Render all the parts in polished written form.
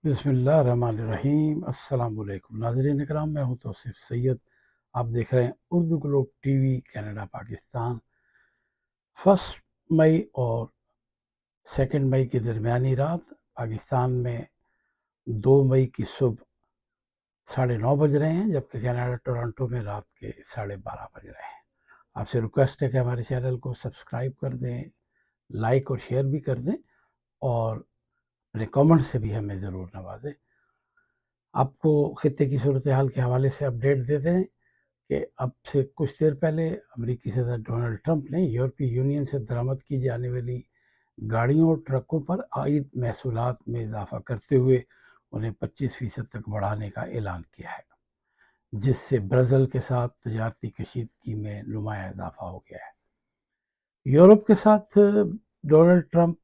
بسم اللہ الرحمن الرحیم۔ السلام علیکم ناظرین اکرام، میں ہوں توصیف سید۔ آپ دیکھ رہے ہیں Urdu Globe T V Canada Pakistan. 1 مئی اور 2 مئی کی درمیانی رات پاکستان میں 2 مئی کی صبح 9:30 بج رہے ہیں، جبکہ کینیڈا ٹورنٹو میں رات کے 12:30 بج رہے ہیں۔ آپ سے ریکویسٹ ہے کہ ہمارے چینل کو سبسکرائب کر دیں، لائک اور شیئر بھی کر دیں، اور اپنے کامنٹ سے بھی ہمیں ضرور نوازیں۔ آپ کو خطے کی صورتحال کے حوالے سے اپڈیٹ دیتے ہیں کہ اب سے کچھ دیر پہلے امریکی صدر ڈونلڈ ٹرمپ نے یورپی یونین سے درآمد کی جانے والی گاڑیوں اور ٹرکوں پر عائد محصولات میں اضافہ کرتے ہوئے انہیں 25% تک بڑھانے کا اعلان کیا ہے، جس سے برازیل کے ساتھ تجارتی کشیدگی میں نمایاں اضافہ ہو گیا ہے۔ یورپ کے ساتھ ڈونلڈ ٹرمپ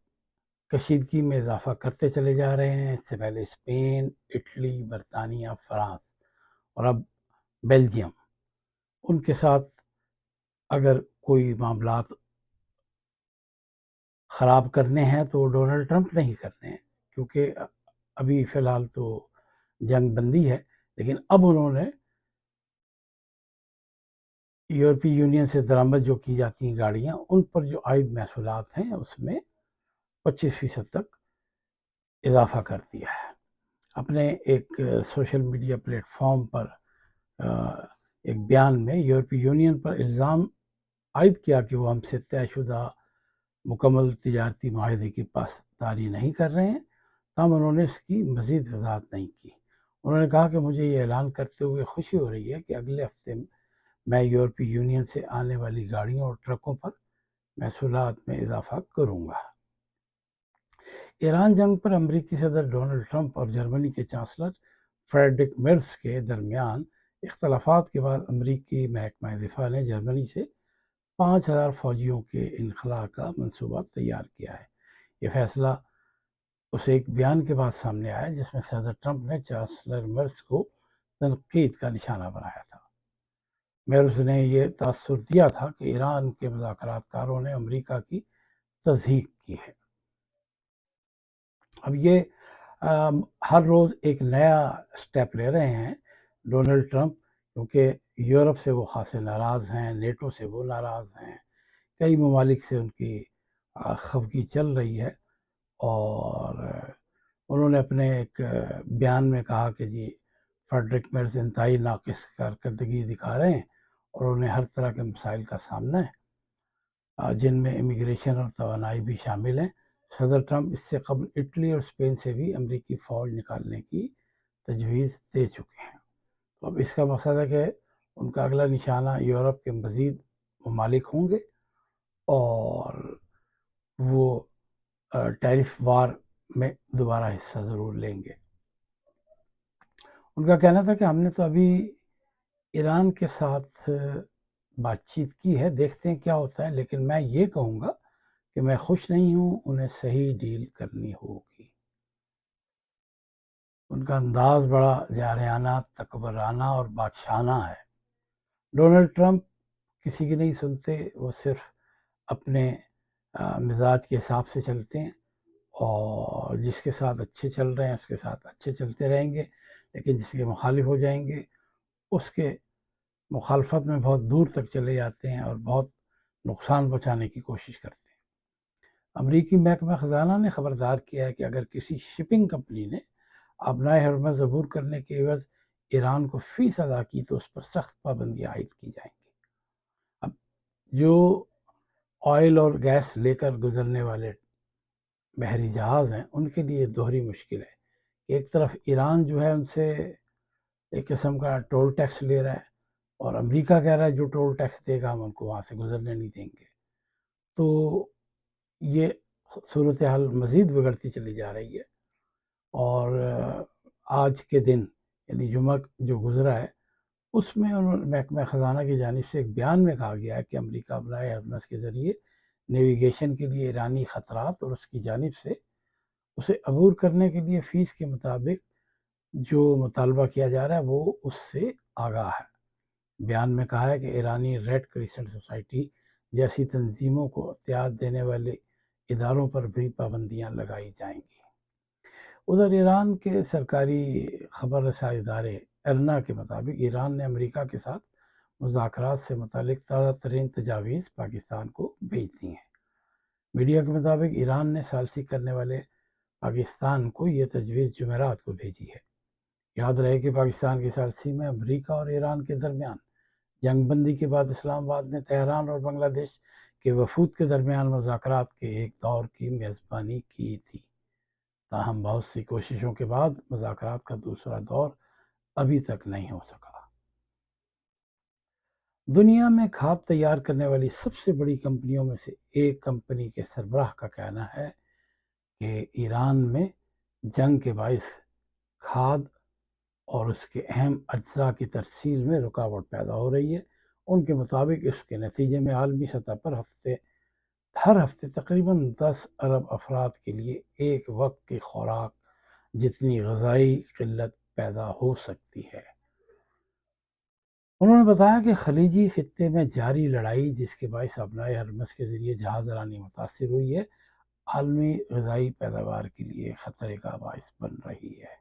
کشیدگی میں اضافہ کرتے چلے جا رہے ہیں۔ اس سے پہلے اسپین، اٹلی، برطانیہ، فرانس اور اب بیلجیم، ان کے ساتھ اگر کوئی معاملات خراب کرنے ہیں تو ڈونلڈ ٹرمپ نہیں کرنے ہیں، کیونکہ ابھی فی الحال تو جنگ بندی ہے، لیکن اب انہوں نے یورپی یونین سے درآمد جو کی جاتی ہیں گاڑیاں، ان پر جو عائد محصولات ہیں اس میں 25% تک اضافہ کر دیا ہے۔ اپنے ایک سوشل میڈیا پلیٹ فارم پر ایک بیان میں یورپی یونین پر الزام عائد کیا کہ وہ ہم سے طے شدہ مکمل تجارتی معاہدے کی پاسداری نہیں کر رہے ہیں، تاہم انہوں نے اس کی مزید وضاحت نہیں کی۔ انہوں نے کہا کہ مجھے یہ اعلان کرتے ہوئے خوشی ہو رہی ہے کہ اگلے ہفتے میں یورپی یونین سے آنے والی گاڑیوں اور ٹرکوں پر محصولات میں اضافہ کروں گا۔ ایران جنگ پر امریکی صدر ڈونلڈ ٹرمپ اور جرمنی کے چانسلر فریڈرک مرز کے درمیان اختلافات کے بعد امریکی محکمہ دفاع نے جرمنی سے 5,000 فوجیوں کے انخلاء کا منصوبہ تیار کیا ہے۔ یہ فیصلہ اس ایک بیان کے بعد سامنے آیا جس میں صدر ٹرمپ نے چانسلر مرز کو تنقید کا نشانہ بنایا تھا۔ مرز نے یہ تاثر دیا تھا کہ ایران کے مذاکرات کاروں نے امریکہ کی تصدیق کی ہے۔ اب یہ ہر روز ایک نیا سٹیپ لے رہے ہیں ڈونلڈ ٹرمپ، کیونکہ یورپ سے وہ خاصے ناراض ہیں، نیٹو سے وہ ناراض ہیں، کئی ممالک سے ان کی خفگی چل رہی ہے، اور انہوں نے اپنے ایک بیان میں کہا کہ جی فریڈرک مرز انتہائی ناقص کارکردگی دکھا رہے ہیں اور انہیں ہر طرح کے مسائل کا سامنا ہے، جن میں امیگریشن اور توانائی بھی شامل ہیں۔ صدر ٹرمپ اس سے قبل اٹلی اور اسپین سے بھی امریکی فوج نکالنے کی تجویز دے چکے ہیں۔ تو اب اس کا مقصد ہے کہ ان کا اگلا نشانہ یورپ کے مزید ممالک ہوں گے، اور وہ ٹیرف وار میں دوبارہ حصہ ضرور لیں گے۔ ان کا کہنا تھا کہ ہم نے تو ابھی ایران کے ساتھ بات چیت کی ہے، دیکھتے ہیں کیا ہوتا ہے، لیکن میں یہ کہوں گا کہ میں خوش نہیں ہوں، انہیں صحیح ڈیل کرنی ہوگی۔ ان کا انداز بڑا جارحانہ، تکبرانہ اور بادشاہانہ ہے۔ ڈونلڈ ٹرمپ کسی کی نہیں سنتے، وہ صرف اپنے مزاج کے حساب سے چلتے ہیں، اور جس کے ساتھ اچھے چل رہے ہیں اس کے ساتھ اچھے چلتے رہیں گے، لیکن جس کے مخالف ہو جائیں گے اس کے مخالفت میں بہت دور تک چلے جاتے ہیں اور بہت نقصان پہنچانے کی کوشش کرتے ہیں۔ امریکی محکمہ خزانہ نے خبردار کیا ہے کہ اگر کسی شپنگ کمپنی نے آبنائے حرمت عبور کرنے کے عوض ایران کو فیس ادا کی تو اس پر سخت پابندیاں عائد کی جائیں گی۔ اب جو آئل اور گیس لے کر گزرنے والے بحری جہاز ہیں ان کے لیے دوہری مشکل ہے کہ ایک طرف ایران جو ہے ان سے ایک قسم کا ٹول ٹیکس لے رہا ہے، اور امریکہ کہہ رہا ہے جو ٹول ٹیکس دے گا ہم ان کو وہاں سے گزرنے نہیں دیں گے۔ تو یہ صورتحال مزید بگڑتی چلی جا رہی ہے، اور آج کے دن یعنی جمعہ جو گزرا ہے اس میں محکمہ خزانہ کی جانب سے ایک بیان میں کہا گیا ہے کہ امریکہ آبنائے حرمت کے ذریعے نیویگیشن کے لیے ایرانی خطرات اور اس کی جانب سے اسے عبور کرنے کے لیے فیس کے مطابق جو مطالبہ کیا جا رہا ہے وہ اس سے آگاہ ہے۔ بیان میں کہا ہے کہ ایرانی ریڈ کریسنٹ سوسائٹی جیسی تنظیموں کو احتیاط دینے والے اداروں پر بھی پابندیاں لگائی جائیں گی۔ ادھر ایران کے سرکاری خبر رسائی ادارے ارنا کے مطابق ایران نے امریکہ کے ساتھ مذاکرات سے متعلق تازہ ترین تجاویز پاکستان کو بھیج دی ہیں۔ میڈیا کے مطابق ایران نے ثالثی کرنے والے پاکستان کو یہ تجویز جمعرات کو بھیجی ہے۔ یاد رہے کہ پاکستان کی ثالثی میں امریکہ اور ایران کے درمیان جنگ بندی کے بعد اسلام آباد نے تہران اور بنگلہ دیش کے وفود کے درمیان مذاکرات کے ایک دور کی میزبانی کی تھی۔ تاہم بہت سی کوششوں کے بعد مذاکرات کا دوسرا دور ابھی تک نہیں ہو سکا۔ دنیا میں کھاد تیار کرنے والی سب سے بڑی کمپنیوں میں سے ایک کمپنی کے سربراہ کا کہنا ہے کہ ایران میں جنگ کے باعث کھاد اور اس کے اہم اجزاء کی ترسیل میں رکاوٹ پیدا ہو رہی ہے۔ ان کے مطابق اس کے نتیجے میں عالمی سطح پر ہر ہفتے تقریباً 10 ارب افراد کے لیے ایک وقت کی خوراک جتنی غذائی قلت پیدا ہو سکتی ہے۔ انہوں نے بتایا کہ خلیجی خطے میں جاری لڑائی، جس کے باعث ابنائے ہرمز کے ذریعے جہاز رانی متاثر ہوئی ہے، عالمی غذائی پیداوار کے لیے خطرے کا باعث بن رہی ہے۔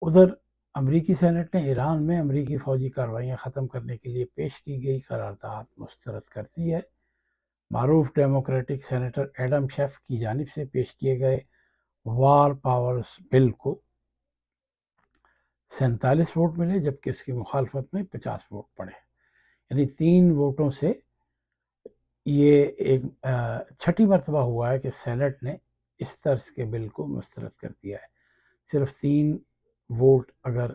ادھر امریکی سینٹ نے ایران میں امریکی فوجی کارروائیاں ختم کرنے کے لیے پیش کی گئی قرارداد مسترد کر دی ہے۔ معروف ڈیموکریٹک سینیٹر ایڈم شیف کی جانب سے پیش کیے گئے وار پاورز بل کو 47 ووٹ ملے، جبکہ اس کی مخالفت میں 50 ووٹ پڑے، یعنی 3 ووٹوں سے یہ ایک چھٹی مرتبہ ہوا ہے کہ سینٹ نے اس طرز کے بل کو مسترد کر دیا ہے۔ صرف 3 ووٹ اگر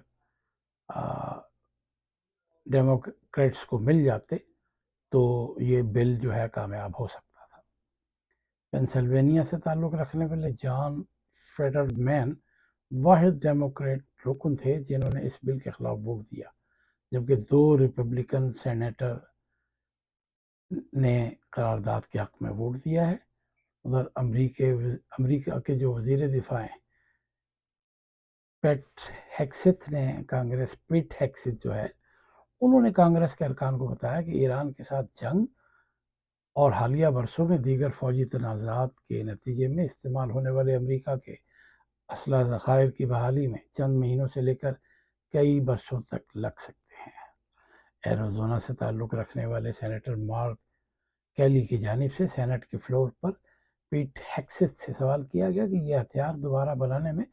ڈیموکریٹس کو مل جاتے تو یہ بل جو ہے کامیاب ہو سکتا تھا۔ پینسلوینیا سے تعلق رکھنے والے جان فیڈرمین واحد ڈیموکریٹ رکن تھے جنہوں نے اس بل کے خلاف ووٹ دیا، جبکہ 2 ریپبلکن سینیٹر نے قرارداد کے حق میں ووٹ دیا ہے۔ ادھر امریکہ کے جو وزیر دفاع ہیں پیٹ ہیکسیت جو ہے، انہوں نے کانگریس کے ارکان کو بتایا کہ ایران کے ساتھ جنگ اور حالیہ برسوں میں دیگر فوجی تنازعات کے نتیجے میں استعمال ہونے والے امریکہ کے اسلحہ ذخائر کی بحالی میں چند مہینوں سے لے کر کئی برسوں تک لگ سکتے ہیں۔ ایریزونا سے تعلق رکھنے والے سینیٹر مارک کیلی کی جانب سے سینٹ کے فلور پر پیٹ ہیکسیت سے سوال کیا گیا کہ یہ ہتھیار دوبارہ بنانے میں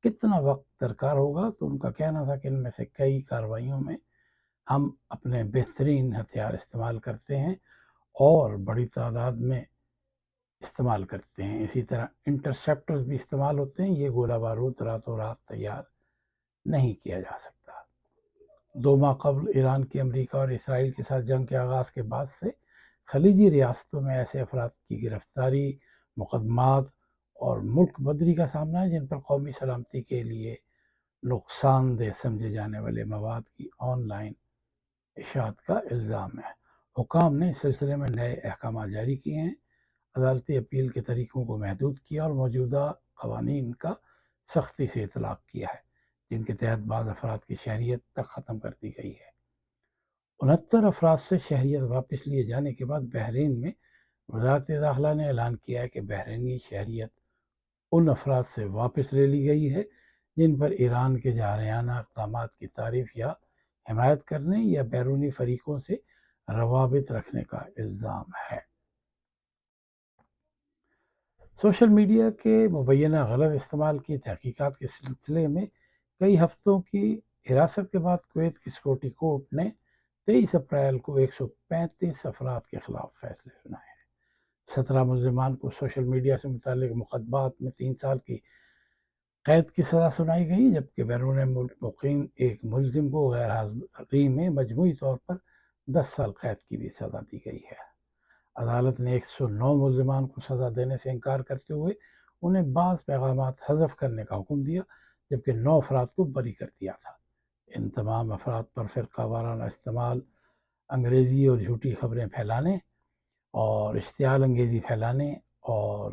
کتنا وقت درکار ہوگا، تو ان کا کہنا تھا کہ ان میں سے کئی کارروائیوں میں ہم اپنے بہترین ہتھیار استعمال کرتے ہیں اور بڑی تعداد میں استعمال کرتے ہیں۔ اسی طرح انٹرسیپٹرز بھی استعمال ہوتے ہیں۔ یہ گولہ بارود راتوں رات تیار نہیں کیا جا سکتا۔ 2 ماہ قبل ایران کی امریکہ اور اسرائیل کے ساتھ جنگ کے آغاز کے بعد سے خلیجی ریاستوں میں ایسے افراد کی گرفتاری، مقدمات اور ملک بدری کا سامنا ہے جن پر قومی سلامتی کے لیے نقصان دہ سمجھے جانے والے مواد کی آن لائن اشاعت کا الزام ہے۔ حکام نے اس سلسلے میں نئے احکامات جاری کیے ہیں، عدالتی اپیل کے طریقوں کو محدود کیا اور موجودہ قوانین کا سختی سے اطلاق کیا ہے، جن کے تحت بعض افراد کی شہریت تک ختم کر دی گئی ہے۔ 69 افراد سے شہریت واپس لیے جانے کے بعد بحرین میں وزارت داخلہ نے اعلان کیا ہے کہ بحرینی شہریت ان افراد سے واپس لے لی گئی ہے جن پر ایران کے جارحانہ اقدامات کی تعریف یا حمایت کرنے یا بیرونی فریقوں سے روابط رکھنے کا الزام ہے۔ سوشل میڈیا کے مبینہ غلط استعمال کی تحقیقات کے سلسلے میں کئی ہفتوں کی حراست کے بعد کویت کی سکیورٹی کورٹ نے 23 اپریل کو 135 افراد کے خلاف فیصلے سنائے ہیں۔ 17 ملزمان کو سوشل میڈیا سے متعلق مقدمات میں 3 سال کی قید کی سزا سنائی گئی، جبکہ بیرون ملک مقیم ایک ملزم کو غیر حاضری میں مجموعی طور پر 10 سال قید کی بھی سزا دی گئی ہے۔ عدالت نے 109 ملزمان کو سزا دینے سے انکار کرتے ہوئے انہیں بعض پیغامات حذف کرنے کا حکم دیا، جبکہ 9 افراد کو بری کر دیا تھا۔ ان تمام افراد پر فرقہ وارانہ استعمال، انگریزی اور جھوٹی خبریں پھیلانے اور اشتعال انگیزی پھیلانے اور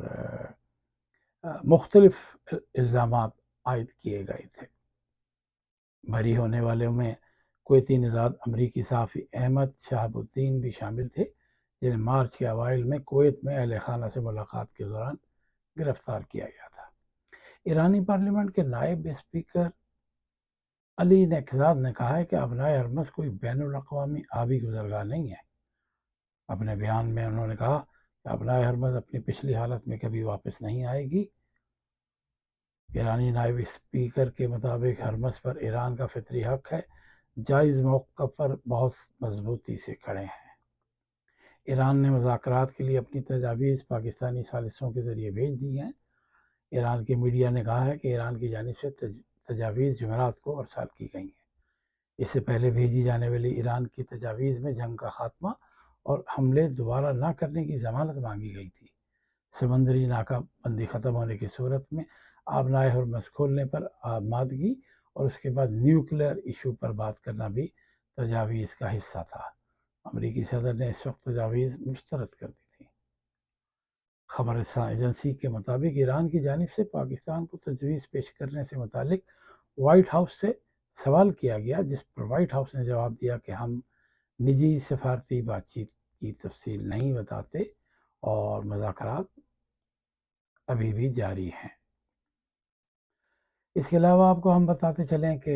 مختلف الزامات عائد کیے گئے تھے۔ بری ہونے والوں میں کویتی نژاد امریکی صحافی احمد شہاب الدین بھی شامل تھے، جنہیں مارچ کے اوائل میں کویت میں اہل خانہ سے ملاقات کے دوران گرفتار کیا گیا تھا۔ ایرانی پارلیمنٹ کے نائب اسپیکر علی نقزاد نے کہا ہے کہ ابنائے ہرمز کوئی بین الاقوامی آبی گزرگاہ نہیں ہے۔ اپنے بیان میں انہوں نے کہا کہ ابنائے ہرمز اپنی پچھلی حالت میں کبھی واپس نہیں آئے گی۔ ایرانی نائب اسپیکر کے مطابق ہرمز پر ایران کا فطری حق ہے، جائز موقع پر بہت مضبوطی سے کھڑے ہیں۔ ایران نے مذاکرات کے لیے اپنی تجاویز پاکستانی ثالثوں کے ذریعے بھیج دی ہیں۔ ایران کے میڈیا نے کہا ہے کہ ایران کی جانب سے تجاویز جمعرات کو ارسال کی گئی ہیں۔ اس سے پہلے بھیجی جانے والی ایران کی تجاویز میں جنگ کا خاتمہ اور حملے دوبارہ نہ کرنے کی ضمانت مانگی گئی تھی۔ سمندری ناکہ بندی ختم ہونے کی صورت میں آبنائے ہرمز کھولنے پر آمادگی اور اس کے بعد نیوکلیئر ایشو پر بات کرنا بھی تجاویز کا حصہ تھا۔ امریکی صدر نے اس وقت تجاویز مسترد کر دی تھی۔ خبر رساں ایجنسی کے مطابق ایران کی جانب سے پاکستان کو تجویز پیش کرنے سے متعلق وائٹ ہاؤس سے سوال کیا گیا، جس پر وائٹ ہاؤس نے جواب دیا کہ ہم نجی سفارتی بات چیت کی تفصیل نہیں بتاتے اور مذاکرات ابھی بھی جاری ہیں۔ اس کے علاوہ آپ کو ہم بتاتے چلیں کہ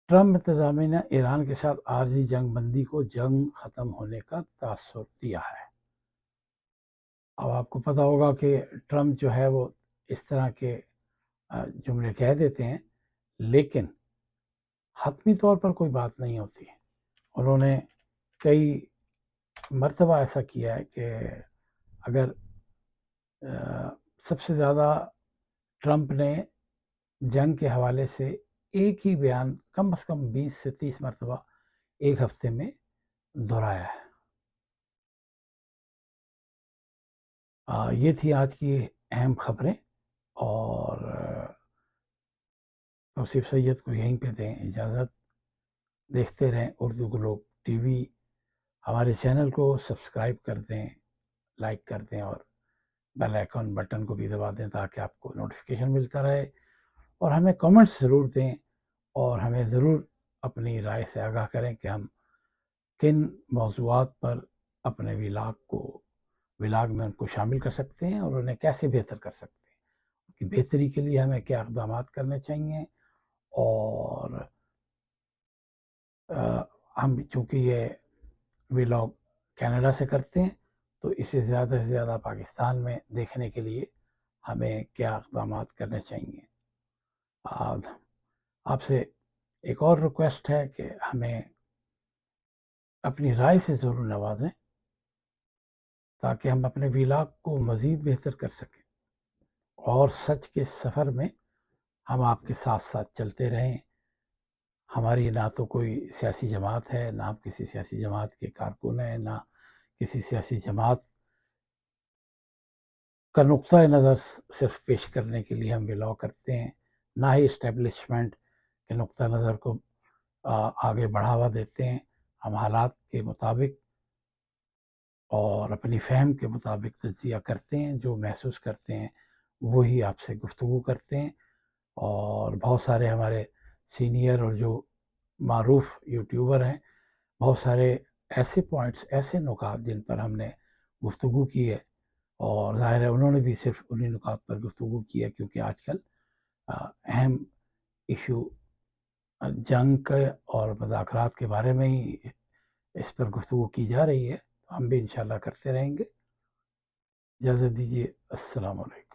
ٹرمپ انتظامیہ نے ایران کے ساتھ عارضی جنگ بندی کو جنگ ختم ہونے کا تاثر دیا ہے۔ اب آپ کو پتہ ہوگا کہ ٹرمپ جو ہے وہ اس طرح کے جملے کہہ دیتے ہیں، لیکن حتمی طور پر کوئی بات نہیں ہوتی۔ انہوں نے کئی مرتبہ ایسا کیا ہے کہ اگر سب سے زیادہ ٹرمپ نے جنگ کے حوالے سے ایک ہی بیان کم از کم 20 سے 30 مرتبہ ایک ہفتے میں دہرایا ہے۔ یہ تھی آج کی اہم خبریں، اور توصیف سید کو یہیں پہ دیں اجازت۔ دیکھتے رہیں اردو گلوب ٹی وی۔ ہمارے چینل کو سبسکرائب کر دیں، لائک کر دیں اور بیل آئیکن بٹن کو بھی دبا دیں تاکہ آپ کو نوٹیفیکیشن ملتا رہے، اور ہمیں کمنٹس ضرور دیں اور ہمیں ضرور اپنی رائے سے آگاہ کریں کہ ہم کن موضوعات پر اپنے ولاگ میں ان کو شامل کر سکتے ہیں اور انہیں کیسے بہتر کر سکتے ہیں، کہ بہتری کے لیے ہمیں کیا اقدامات کرنے چاہیے۔ اور ہم چونکہ یہ ولاگ کینیڈا سے کرتے ہیں تو اسے زیادہ سے زیادہ پاکستان میں دیکھنے کے لیے ہمیں کیا اقدامات کرنے چاہیے۔ آپ سے ایک اور ریکویسٹ ہے کہ ہمیں اپنی رائے سے ضرور نوازیں تاکہ ہم اپنے ولاگ کو مزید بہتر کر سکیں، اور سچ کے سفر میں ہم آپ کے ساتھ ساتھ چلتے رہیں۔ ہماری نہ تو کوئی سیاسی جماعت ہے، نہ ہم کسی سیاسی جماعت کے کارکن ہیں، نہ کسی سیاسی جماعت کا نقطۂ نظر صرف پیش کرنے کے لیے ہم ولاگ کرتے ہیں، نہ ہی اسٹیبلشمنٹ کے نقطۂ نظر کو آگے بڑھاوا دیتے ہیں۔ ہم حالات کے مطابق اور اپنی فہم کے مطابق تجزیہ کرتے ہیں، جو محسوس کرتے ہیں وہی آپ سے گفتگو کرتے ہیں۔ اور بہت سارے ہمارے سینئر اور جو معروف یوٹیوبر ہیں، بہت سارے ایسے پوائنٹس، ایسے نکات جن پر ہم نے گفتگو کی ہے، اور ظاہر ہے انہوں نے بھی صرف انہی نکات پر گفتگو کی ہے، کیونکہ آج کل اہم ایشو جنگ کے اور مذاکرات کے بارے میں ہی اس پر گفتگو کی جا رہی ہے۔ ہم بھی انشاءاللہ کرتے رہیں گے۔ اجازت دیجیے، السلام علیکم۔